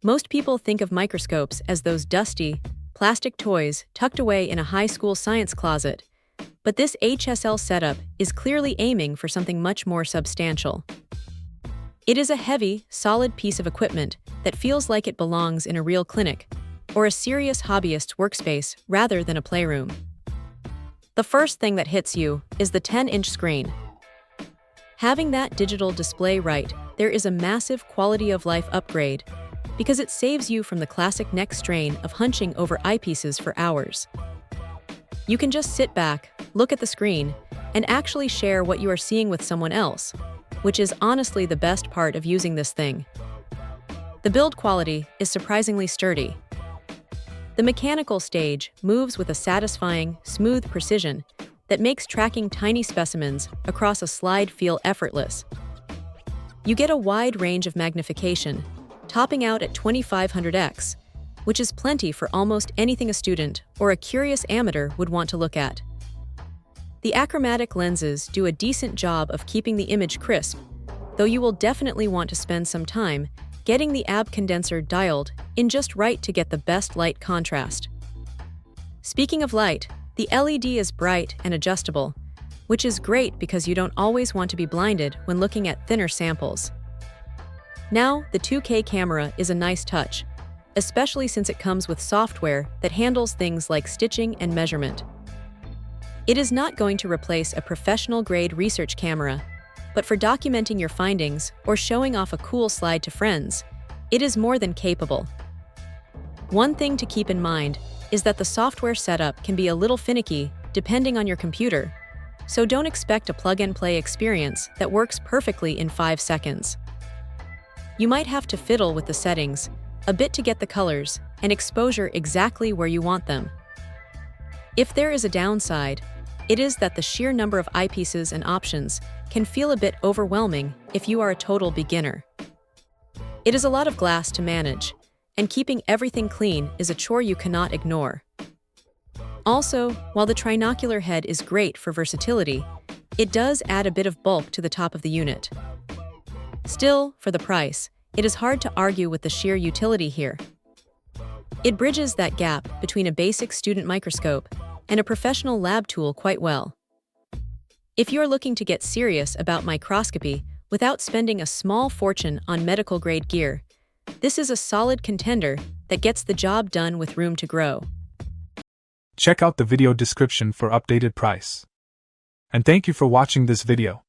Most people think of microscopes as those dusty, plastic toys tucked away in a high school science closet, but this HSL setup is clearly aiming for something much more substantial. It is a heavy, solid piece of equipment that feels like it belongs in a real clinic or a serious hobbyist's workspace rather than a playroom. The first thing that hits you is the 10-inch screen. Having that digital display right there is a massive quality-of-life upgrade because it saves you from the classic neck strain of hunching over eyepieces for hours. You can just sit back, look at the screen, and actually share what you are seeing with someone else, which is honestly the best part of using this thing. The build quality is surprisingly sturdy. The mechanical stage moves with a satisfying, smooth precision that makes tracking tiny specimens across a slide feel effortless. You get a wide range of magnification, topping out at 2500x, which is plenty for almost anything a student or a curious amateur would want to look at. The achromatic lenses do a decent job of keeping the image crisp, though you will definitely want to spend some time getting the AB condenser dialed in just right to get the best light contrast. Speaking of light, the LED is bright and adjustable, which is great because you don't always want to be blinded when looking at thinner samples. Now, the 2K camera is a nice touch, especially since it comes with software that handles things like stitching and measurement. It is not going to replace a professional-grade research camera, but for documenting your findings or showing off a cool slide to friends, it is more than capable. One thing to keep in mind is that the software setup can be a little finicky depending on your computer, so don't expect a plug-and-play experience that works perfectly in 5 seconds. You might have to fiddle with the settings a bit to get the colors and exposure exactly where you want them. If there is a downside, it is that the sheer number of eyepieces and options can feel a bit overwhelming if you are a total beginner. It is a lot of glass to manage, and keeping everything clean is a chore you cannot ignore. Also, while the trinocular head is great for versatility, it does add a bit of bulk to the top of the unit. Still, for the price, it is hard to argue with the sheer utility here. It bridges that gap between a basic student microscope and a professional lab tool quite well. If you're looking to get serious about microscopy without spending a small fortune on medical-grade gear, this is a solid contender that gets the job done with room to grow. Check out the video description for updated price. And thank you for watching this video.